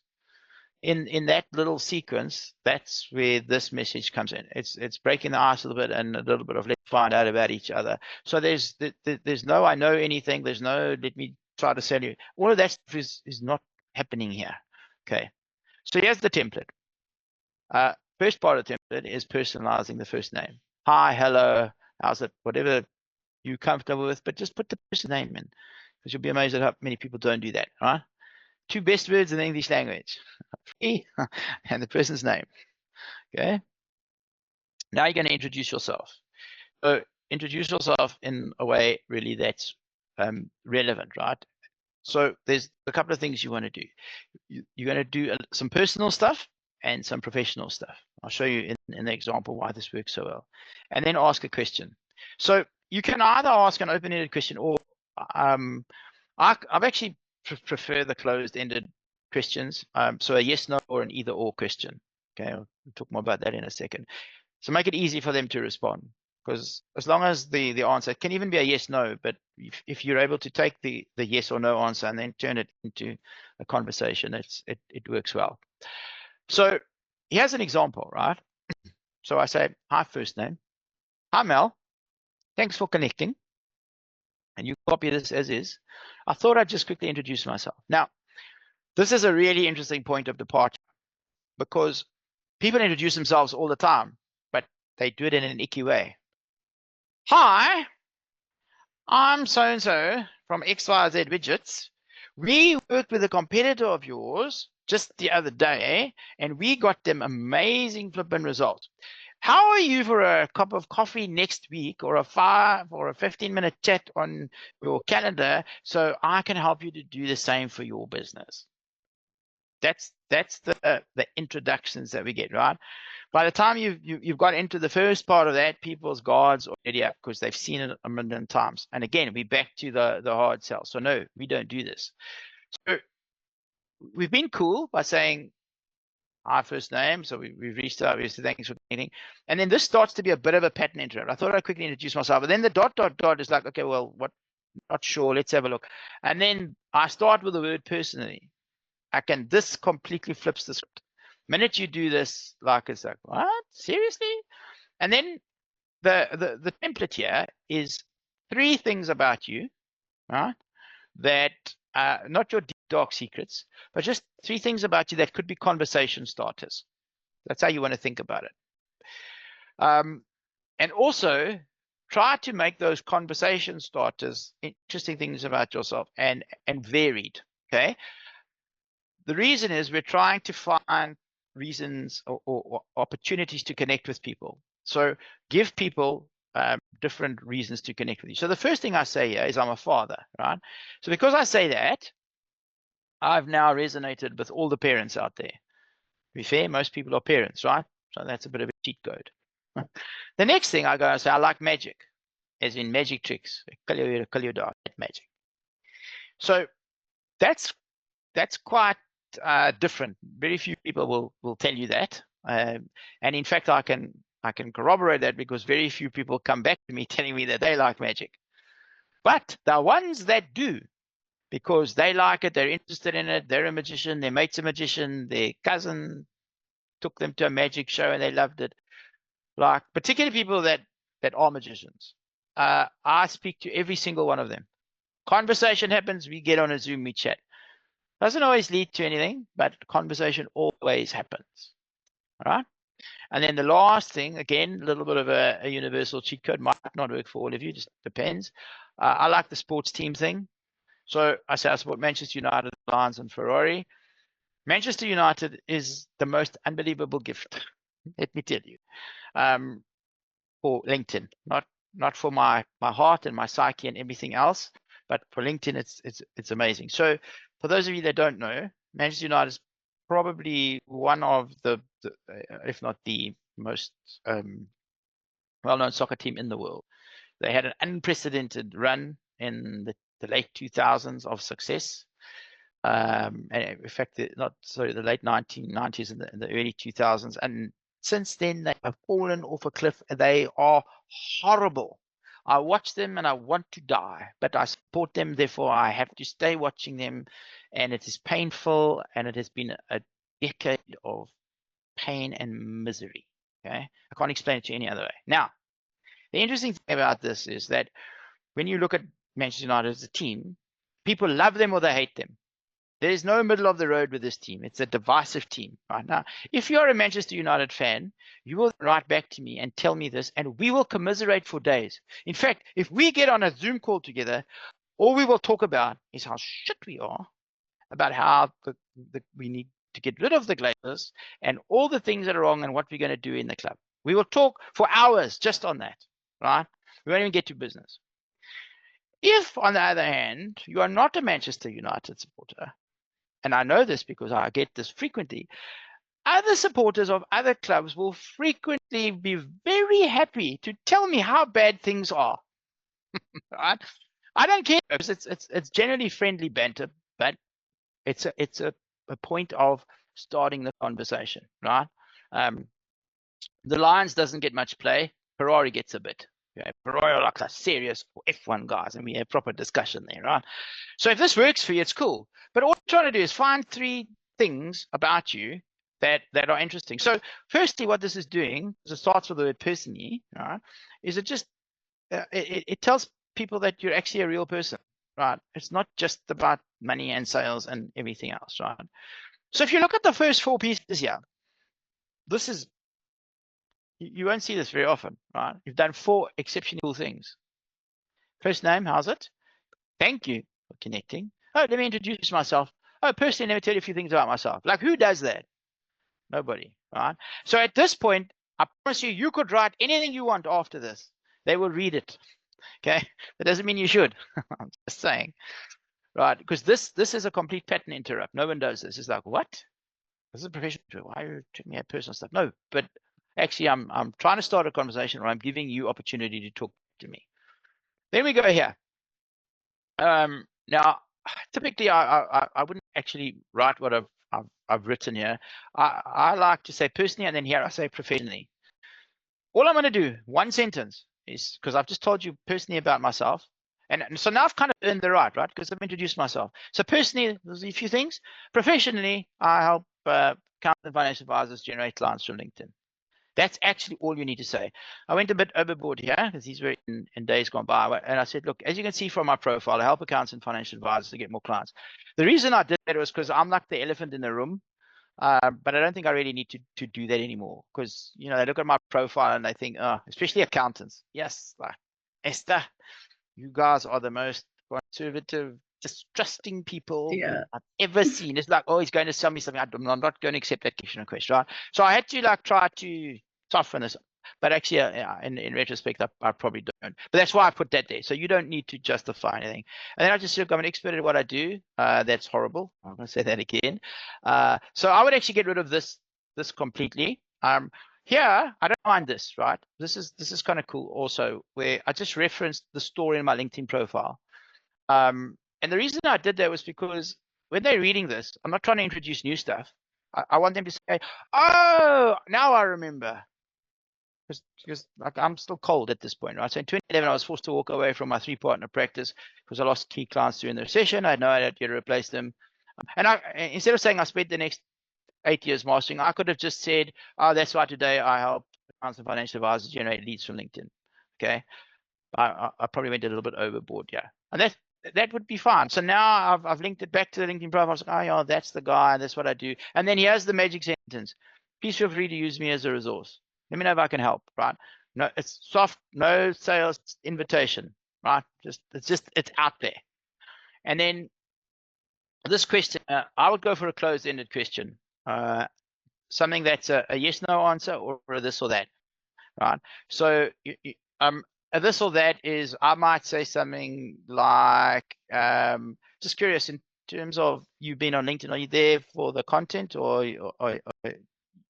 In that little sequence, that's where this message comes in. It's breaking the ice a little bit and a little bit of let's find out about each other. So there's no I know anything. There's no let me try to sell you. All of that stuff is not happening here. Okay. So here's the template. First part of the template is personalizing the first name. Hi, hello, how's it? Whatever you're comfortable with, but just put the person's name in, because you'll be amazed at how many people don't do that, right? 2 best words in the English language, and the person's name. Okay. Now you're going to introduce yourself. So introduce yourself in a way really that's relevant, right? So there's a couple of things you want to do. You're going to do some personal stuff and some professional stuff. I'll show you in the example why this works so well. And then ask a question. So you can either ask an open-ended question, or I've actually prefer the closed-ended questions. So a yes, no, or an either/or question. Okay, I'll talk more about that in a second. So make it easy for them to respond, because as long as the answer can even be a yes, no, but if you're able to take the yes or no answer and then turn it into a conversation, it works well. So here's an example, right? So I say, hi, first name. Hi, Mel. Thanks for connecting. And you copy this as is. I thought I'd just quickly introduce myself. Now, this is a really interesting point of departure, because people introduce themselves all the time, but they do it in an icky way. Hi, I'm so-and-so from XYZ Widgets. We worked with a competitor of yours just the other day, and we got them amazing flipping results. How are you for a cup of coffee next week, or a 5 or a 15-minute chat on your calendar, so I can help you to do the same for your business? That's the introductions that we get, right? By the time you've got into the first part of that, people's guards are already up because they've seen it a million times. And again, we're back to the hard sell. So no, we don't do this. So we've been cool by saying our first name. So we've reached out, we said thanks for anything. And then this starts to be a bit of a pattern interrupt. I thought I'd quickly introduce myself. But then the ... is like, okay, well, what? Not sure. Let's have a look. And then I start with the word personally. This completely flips the script. The minute you do this, like, it's like, what? Seriously? And then the template here is 3 things about you, right? That not your deep dark secrets, but just 3 things about you that could be conversation starters. That's how you want to think about it. And also try to make those conversation starters interesting things about yourself and varied. Okay. The reason is we're trying to find reasons or opportunities to connect with people. So give people different reasons to connect with you. So the first thing I say here is I'm a father, right? So because I say that, I've now resonated with all the parents out there. To be fair, most people are parents, right? So that's a bit of a cheat code. The next thing I go and say, I like magic, as in magic tricks, magic. So that's quite different. Very few people will tell you that, and in fact, I can corroborate that, because very few people come back to me telling me that they like magic. But the ones that do, because they like it, they're interested in it, they're a magician, their mate's a magician, their cousin took them to a magic show and they loved it. Like, particularly people that are magicians. I speak to every single one of them. Conversation happens, we get on a Zoom, we chat. Doesn't always lead to anything, but conversation always happens. All right. And then the last thing, again, a little bit of a universal cheat code, might not work for all of you, just depends. I like the sports team thing. So I say I support Manchester United, Lions, and Ferrari. Manchester United is the most unbelievable gift, let me tell you, for LinkedIn, not for my heart and my psyche and everything else, but for LinkedIn, it's amazing. So for those of you that don't know, Manchester United is probably one of the if not the most well-known soccer team in the world. They had an unprecedented run in the late 2000s of success. And in fact, the late 1990s and the early 2000s. And since then, they have fallen off a cliff. They are horrible. I watch them and I want to die, but I support them. Therefore, I have to stay watching them. And it is painful. And it has been a decade of pain and misery. Okay, I can't explain it to you any other way. Now, the interesting thing about this is that when you look at Manchester United as a team, people love them or they hate them. There is no middle of the road with this team. It's a divisive team right now. If you're a Manchester United fan, you will write back to me and tell me this, and we will commiserate for days. In fact, if we get on a Zoom call together, all we will talk about is how shit we are, about how we need to get rid of the Glazers and all the things that are wrong and what we're going to do in the club. We will talk for hours just on that, right? We won't even get to business. If, on the other hand, you are not a Manchester United supporter, and I know this because I get this frequently, other supporters of other clubs will frequently be very happy to tell me how bad things are. Right? I don't care. It's generally friendly banter, but it's a point of starting the conversation, right? The Lions doesn't get much play. Ferrari gets a bit. Okay? Ferrari are like a serious F1 guys, and we have proper discussion there, right? So if this works for you, it's cool. But all I'm trying to do is find 3 things about you that are interesting. So firstly, what this is doing, it starts with the word personally, right? Is it just it tells people that you're actually a real person, right? It's not just about money and sales and everything else, right? So if you look at the first 4 pieces here, this is, you won't see this very often, right? You've done 4 exceptionally cool things. First name, how's it? Thank you for connecting. Oh, let me introduce myself. Oh, personally, let me tell you a few things about myself. Like, who does that? Nobody, right? So at this point, I promise you, you could write anything you want after this. They will read it, okay? That doesn't mean you should. I'm just saying, right? Because this is a complete pattern interrupt. No one does this. It's like, what? This is a professional. Why are you taking me at personal stuff? No, but actually, I'm trying to start a conversation where I'm giving you opportunity to talk to me. Then we go here. Now, typically, I wouldn't actually write what I've written here. I like to say personally, and then here I say professionally. All I'm going to do, 1 sentence, is because I've just told you personally about myself. And so now I've kind of earned the right? Because I've introduced myself. So personally, there's a few things. Professionally, I help accountants and financial advisors generate clients from LinkedIn. That's actually all you need to say. I went a bit overboard here because these were in days gone by. And I said, look, as you can see from my profile, I help accountants and financial advisors to get more clients. The reason I did that was because I'm like the elephant in the room. But I don't think I really need to do that anymore because, you know, they look at my profile and they think, oh, especially accountants. Yes, like, Esther, you guys are the most conservative, distrusting people I've ever seen. It's like, oh, he's going to sell me something. I'm not going to accept that question request, right? So I had to like try to soften this. But actually, in retrospect, I probably don't. But that's why I put that there. So you don't need to justify anything. And then I just said, look, I'm an expert at what I do. That's horrible. I'm going to say that again. So I would actually get rid of this completely. Here, I don't mind this, right? This is kind of cool also, where I just referenced the story in my LinkedIn profile. And the reason I did that was because when they're reading this, I'm not trying to introduce new stuff. I want them to say, oh, now I remember. Because like, I'm still cold at this point, right? So in 2011, I was forced to walk away from my 3-partner practice because I lost key clients during the recession. I had no idea how to replace them. And instead of saying I spent the next 8 years mastering, I could have just said, oh, that's why today I help accountants and financial advisors generate leads from LinkedIn. Okay. I probably went a little bit overboard, yeah. And that would be fine. So now I've linked it back to the LinkedIn profile. I was like, oh, yeah, that's the guy. That's what I do. And then here's the magic sentence. Please feel free to use me as a resource. Let me know if I can help, right? No, it's soft, no sales invitation, right? It's out there. And then this question, I would go for a closed-ended question. Something that's a yes/no answer or a this or that, right? So a this or that is, I might say something like, just curious, in terms of you being on LinkedIn? Are you there for the content, or are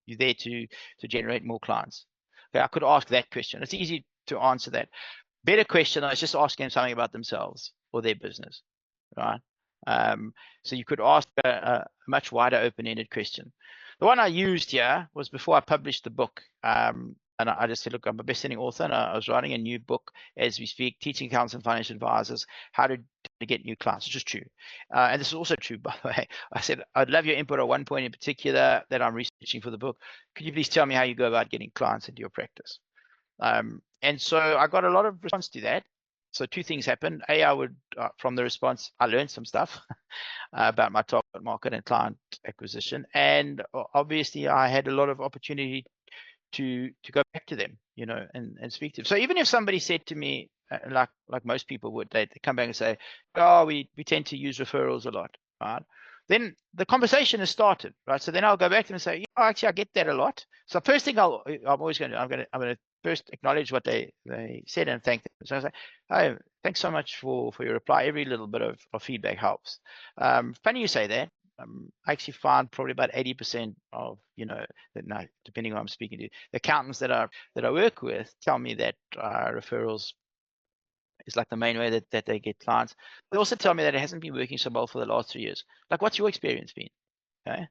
you there to generate more clients? Okay, I could ask that question. It's easy to answer that. Better question is just asking them something about themselves or their business, right? So you could ask a much wider open-ended question. The one I used here was before I published the book. And I just said, look, I'm a best-selling author, and I was writing a new book as we speak, teaching accountants and financial advisors how to get new clients, which is true. And this is also true, by the way. I said, I'd love your input on one point in particular that I'm researching for the book. Could you please tell me how you go about getting clients into your practice? And so I got a lot of response to that. So two things happened. A, I would, from the response, I learned some stuff about my target market and client acquisition. And obviously I had a lot of opportunity to go back to them, you know, and speak to them. So even if somebody said to me, like most people would, they come back and say, oh, we tend to use referrals a lot, right? Then the conversation has started, right? So then I'll go back to them and say, yeah, actually, I get that a lot. So first thing I'm going to first acknowledge what they said and thank them. So I say, oh, thanks so much for your reply. Every little bit of feedback helps. Funny you say that. I actually find probably about 80% of, you know, that depending on who I'm speaking to, the accountants that I work with tell me that referrals is like the main way that they get clients. They also tell me that it hasn't been working so well for the last 3 years. Like, what's your experience been? Okay.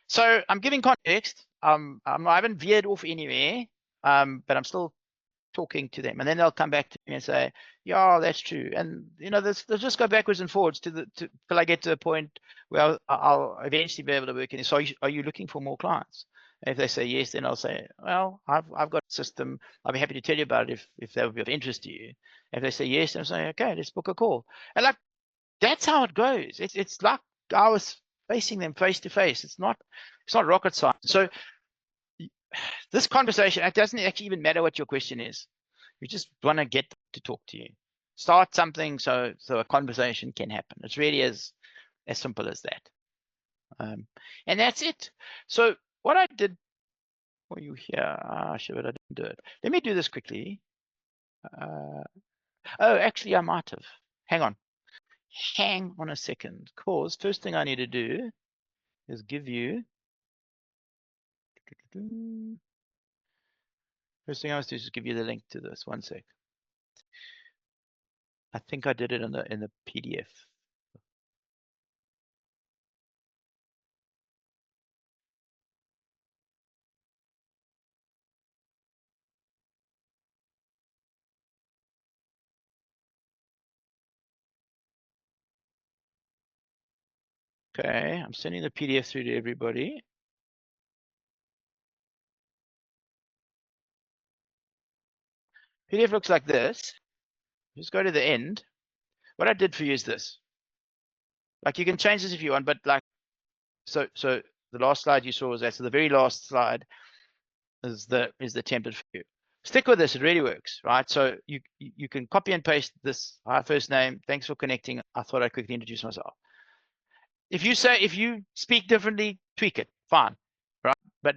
So I'm giving context. I haven't veered off anywhere, but I'm still talking to them, and then they'll come back to me and say, yeah, that's true. And you know, they'll just go backwards and forwards till I get to a point where I'll eventually be able to work in it. So are you looking for more clients? And if they say yes, then I'll say, well, I've got a system. I'll be happy to tell you about it if that would be of interest to you. If they say yes, then I'll say, okay, let's book a call. And like, that's how it goes. It's like I was facing them face to face. It's not rocket science. So this conversation, it doesn't actually even matter what your question is. You just want to get to talk to you. Start something so a conversation can happen. It's really as simple as that. And that's it. So what I did for you here, sure, but I didn't do it. Let me do this quickly. Oh, actually, I might have. Hang on a second, because first thing I need to do is give you. First thing I must do is give you the link to this. One sec. I think I did it in the PDF. Okay, I'm sending the PDF through to everybody. PDF looks like this. Just go to the end. What I did for you is this. Like, you can change this if you want, but like, so the last slide you saw was that. So the very last slide is the template for you. Stick with this, it really works, right? So you can copy and paste this. Hi, first name, thanks for connecting. I thought I'd quickly introduce myself. If you speak differently, tweak it, fine, right? But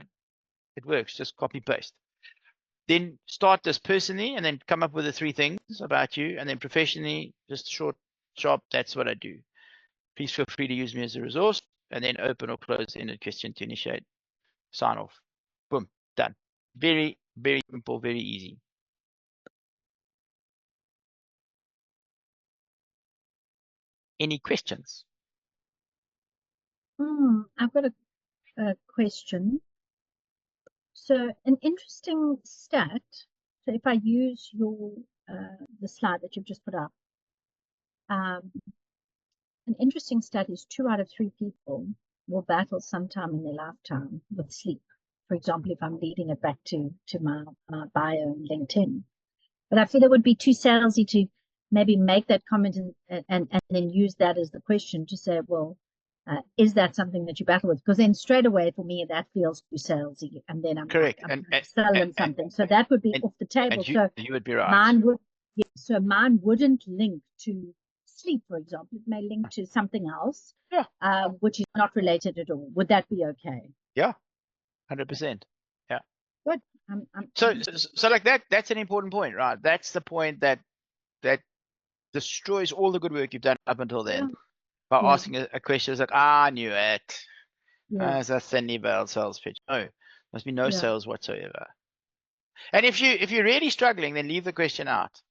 it works, just copy paste. Then start this personally and then come up with the 3 things about you, and then professionally, just short, sharp, that's what I do. Please feel free to use me as a resource, and then open or close the ended question to initiate, sign off. Boom, done. Very, very simple, very easy. Any questions? I've got a question. So an interesting stat. So if I use your the slide that you've just put up, an interesting stat is 2 out of 3 people will battle sometime in their lifetime with sleep. For example, if I'm leading it back to my bio on LinkedIn. But I feel it would be too salesy to maybe make that comment and then use that as the question to say, well, is that something that you battle with? Because then straight away for me that feels too salesy, and then I'm correct. I'm selling something. So that would be off the table. So you would be right. Mine wouldn't link to sleep, for example. It may link to something else, which is not related at all. Would that be okay? Yeah, 100%. Yeah. Good. So like that's an important point, right? That's the point that destroys all the good work you've done up until then. by Yeah. asking a question. It's like, I knew it. Yeah. It's a thinly veiled sales pitch. No, must be no Yeah. sales whatsoever. And if you're really struggling, then leave the question out.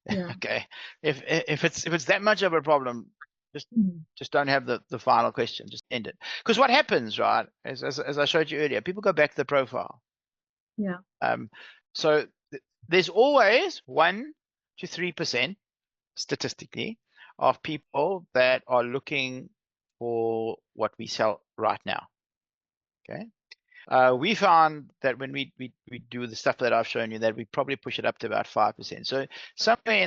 Yeah. Okay. If it's that much of a problem, just don't have the final question. Just end it. Because what happens, right? As I showed you earlier, people go back to the profile. Yeah. So there's always 1 to 3% statistically of people that are looking for what we sell right now. Okay. We found that when we do the stuff that I've shown you, that we probably push it up to about 5%. So somewhere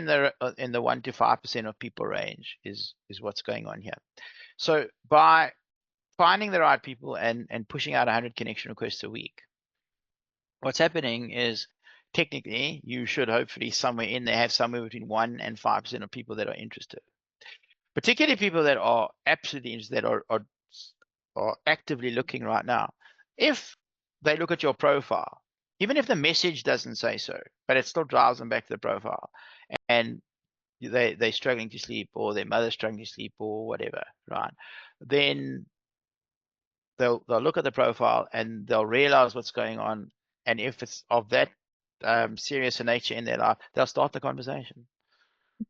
in the 1 to 5% of people range is what's going on here. So by finding the right people and pushing out 100 connection requests a week, what's happening is technically you should hopefully somewhere in there have somewhere between 1 and 5% of people that are interested. Particularly people that are absolutely interested, that are actively looking right now. If they look at your profile, even if the message doesn't say so, but it still drives them back to the profile, and they're struggling to sleep, or their mother's struggling to sleep, or whatever, right? Then they'll look at the profile and they'll realize what's going on, and if it's of that serious a nature in their life, they'll start the conversation.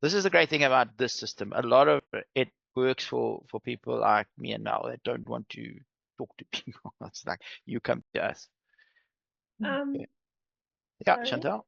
This is the great thing about this system. A lot of it works for people like me and Mel that don't want to talk to people. It's like, you come to us. Yeah, Sorry. Chantal?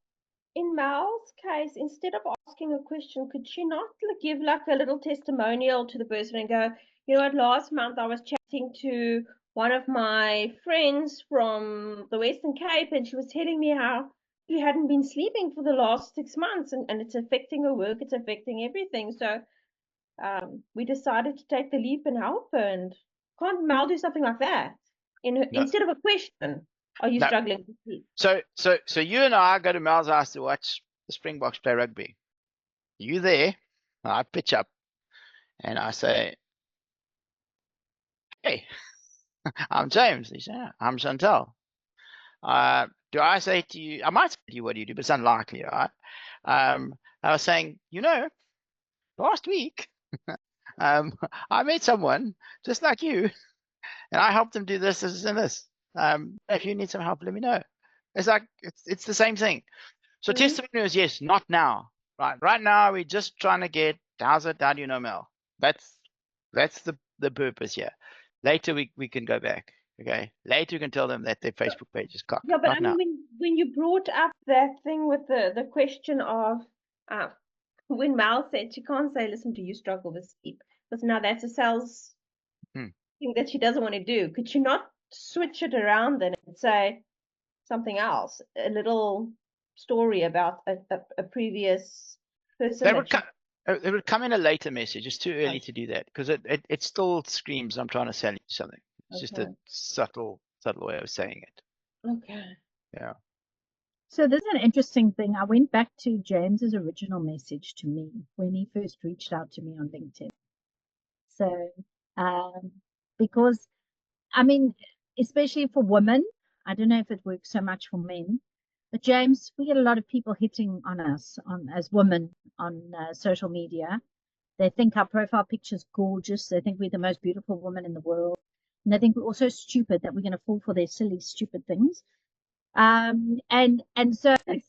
In Mel's case, instead of asking a question, could she not give like a little testimonial to the person and go, you know what, last month I was chatting to one of my friends from the Western Cape, and she was telling me how she hadn't been sleeping for the last 6 months, and it's affecting her work, it's affecting everything. So we decided to take the leap and help her. And can't Mel do something like that instead of a question? Are you struggling to sleep? So you and I go to Mel's house to watch the Springboks play rugby. You there? I pitch up and I say, hey, I'm James. He said, I'm Chantal. Do I say to you, I might say to you, what do you do? But it's unlikely, right? I was saying, last week, I met someone just like you, and I helped them do this, this, and this. If you need some help, let me know. It's like, it's the same thing. So testimony is yes, not now. Right now, we're just trying to get, how's it, how do you know Mel? That's the purpose here. Later, we can go back. Okay. Later, you can tell them that their Facebook page is cocked. Yeah, but not now. when you brought up that thing with the question of when Mel said she can't say, listen, do you struggle with sleep? Because now that's a sales thing that she doesn't want to do. Could she not switch it around then and say something else, a little story about a previous person? It would come in a later message. It's too early to do that because it still screams, I'm trying to sell you something. It's just a subtle way of saying it. Okay. Yeah. So this is an interesting thing. I went back to James's original message to me when he first reached out to me on LinkedIn. So, because, I mean, especially for women, I don't know if it works so much for men, but James, we get a lot of people hitting on us as women on social media. They think our profile picture is gorgeous. They think we're the most beautiful woman in the world. And they think we're also stupid, that we're going to fall for their silly, stupid things. And so Esther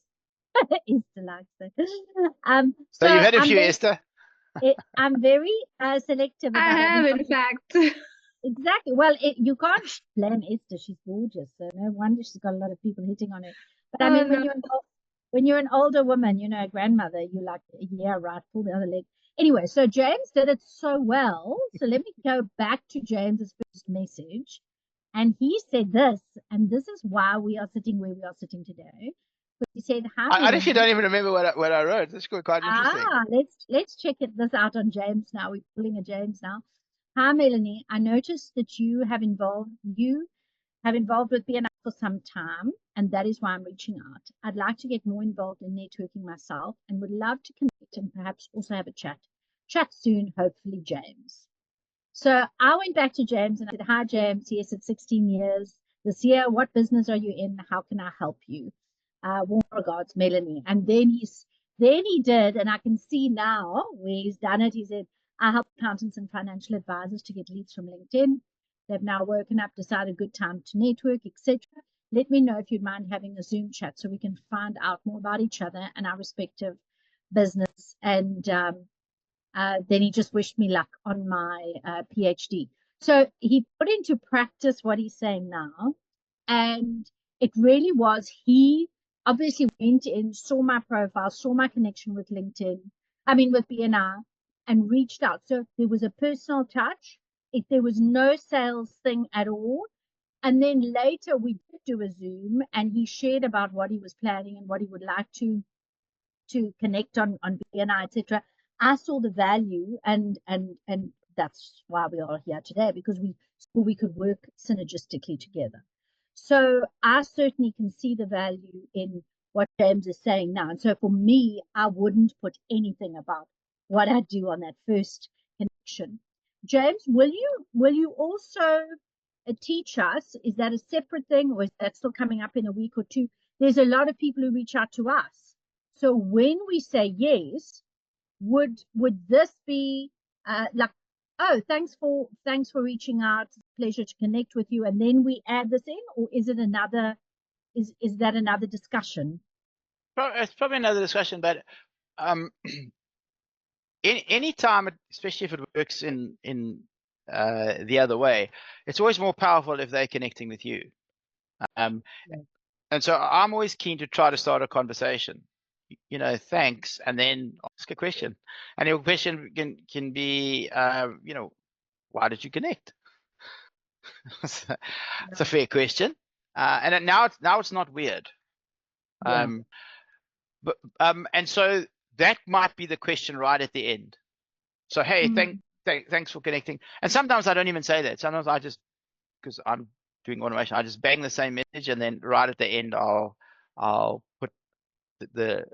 likes that. So you've had a I'm few, very, Esther? I'm very selective about I have, in fact. Exactly. Well, you can't blame Esther. She's gorgeous, so no wonder she's got a lot of people hitting on her. But I mean, when you're an older woman, a grandmother, you're like, yeah, right, pull the other leg. Anyway, so James did it so well. So let me go back to James's first message. And he said this, and this is why we are sitting where we are sitting today. But he said, I actually don't even remember what I wrote. That's quite interesting. Let's check this out on James now. We're pulling a James now. Hi, Melanie. I noticed that you have involved with BNI for some time, and that is why I'm reaching out. I'd like to get more involved in networking myself and would love to connect and perhaps also have a chat. Chat soon, hopefully, James. So I went back to James and I said, hi, James. Yes, it's 16 years this year. What business are you in? How can I help you? Warm regards, Melanie. And then he did, and I can see now where he's done it. He said, I help accountants and financial advisors to get leads from LinkedIn. They've now woken up, decided good time to network, etc. Let me know if you'd mind having a Zoom chat so we can find out more about each other and our respective business. And then he just wished me luck on my PhD. So he put into practice what he's saying now. And it really was, he obviously went in, saw my profile, saw my connection with LinkedIn, with BNI, and reached out. So there was a personal touch. There was no sales thing at all. And then later we did do a Zoom, and he shared about what he was planning and what he would like to connect on BNI, etc. I saw the value, and that's why we are here today, because we could work synergistically together. So I certainly can see the value in what James is saying now. And so for me, I wouldn't put anything about what I do on that first connection. James, will you also teach us? Is that a separate thing, or is that still coming up in a week or two? There's a lot of people who reach out to us. So when we say yes, would this be like, oh, thanks for reaching out, pleasure to connect with you, and then we add this in, or is it another? Is that another discussion? It's probably another discussion, but any time, especially if it works in the other way, it's always more powerful if they're connecting with you. And so I'm always keen to try to start a conversation. Thanks, and then ask a question. And your question can be, why did you connect? It's a fair question, and now it's not weird. And so that might be the question right at the end. So hey, thanks for connecting. And sometimes I don't even say that. Sometimes I just, because I'm doing automation, I just bang the same message, and then right at the end I'll put the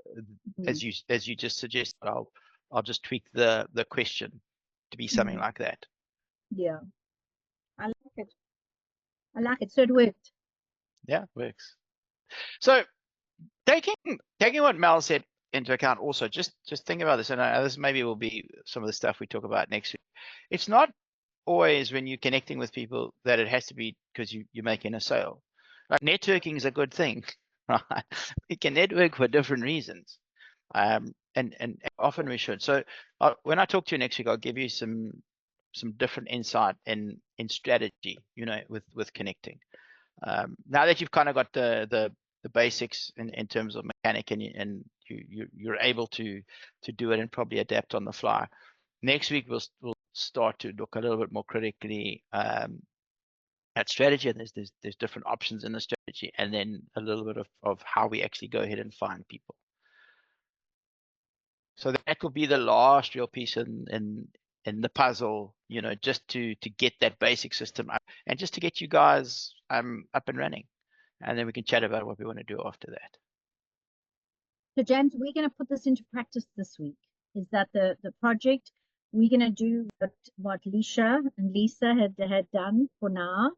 as you just suggested, I'll just tweak the question to be something like that. Yeah, I like it. So it worked. Yeah, it works. So taking what Mel said into account, also just think about this, and this maybe will be some of the stuff we talk about next week. It's not always when you're connecting with people that it has to be because you're making a sale. Like, networking is a good thing, right? We can network for different reasons, and often we should. So when I talk to you next week, I'll give you some different insight in strategy, with connecting. Now that you've kind of got the basics in terms of mechanic, and you're able to do it and probably adapt on the fly. Next week we'll start to look a little bit more critically at strategy, and there's different options in the strategy, and then a little bit of how we actually go ahead and find people. So that could be the last real piece in the puzzle, just to get that basic system up, and just to get you guys up and running, and then we can chat about what we want to do after that. So James, we're going to put this into practice this week. Is that the project? We're going to do what Lisa had done for now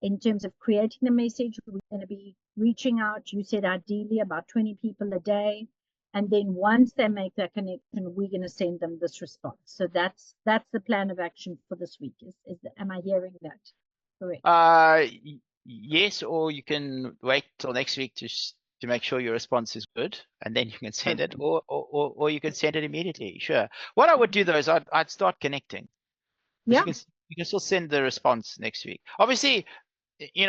in terms of creating the message. We're going to be reaching out. You said ideally about 20 people a day. And then once they make that connection, we're going to send them this response. So that's the plan of action for this week. Am I hearing that correct? Yes, or you can wait till next week to make sure your response is good, and then you can send it, or you can send it immediately. Sure. What I would do though is I'd start connecting. Yeah. You can still send the response next week. Obviously,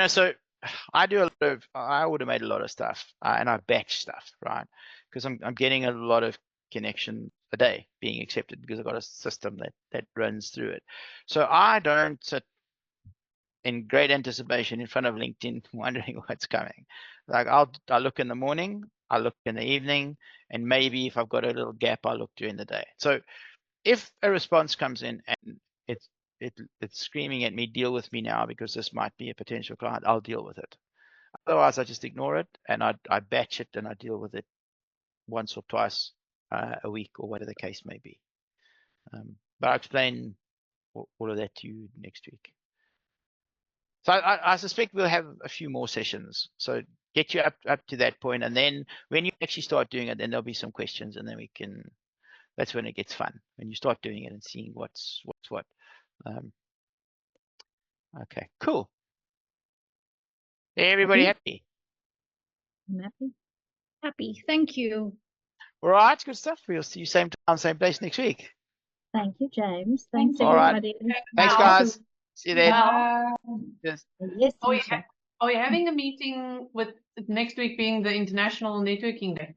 so I automate a lot of stuff, and I batch stuff, right? Because I'm getting a lot of connection a day being accepted because I've got a system that runs through it. So I don't sit in great anticipation in front of LinkedIn wondering what's coming. Like I'll look in the morning, I'll look in the evening, and maybe if I've got a little gap, I'll look during the day. So if a response comes in and it's screaming at me, deal with me now because this might be a potential client, I'll deal with it. Otherwise, I just ignore it, and I batch it, and I deal with it once or twice a week, or whatever the case may be. But I'll explain all of that to you next week. So I suspect we'll have a few more sessions. So get you up to that point, and then when you actually start doing it, then there'll be some questions, and then we can That's when it gets fun, when you start doing it and seeing what's what. Okay, cool. Everybody happy? I'm happy. Happy. Thank you. All right, good stuff. We'll see you same time, same place next week. Thank you, James. Thanks, All right. everybody. Thanks, Well, guys. See you then. Cheers. Yes, Are we, Lisa. are we having a meeting with next week being the International Networking Day?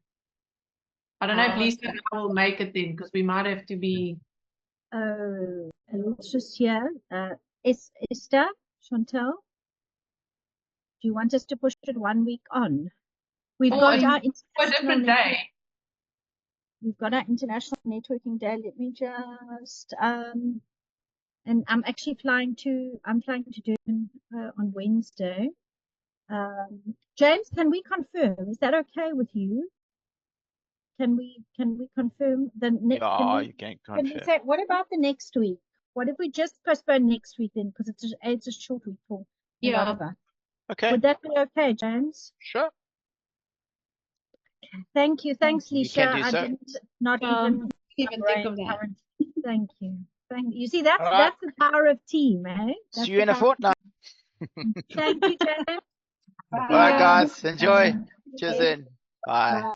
I don't know if Lisa and I will make it then, because we might have to be. Let's just hear. Esther, Chantal, do you want us to push it 1 week on? We've got our a different day. We've got our International Networking Day. Let me just and I'm actually flying to Durban on Wednesday. James, can we confirm? Is that okay with you? Can we confirm the next? Yeah, you can Can we confirm. say, what about the next week? What if we just postpone next week then? Because it's a short week for November. Okay, Would that be okay, James? sure. Thank you. Thanks, You Lisha. can do I so. didn't even Think of that. Thank you. You see, that's All right. that's the power of team, eh? That's See you in the a power of fortnight. team. Thank you, James. All right, guys. Enjoy. Bye. Cheers then. Bye.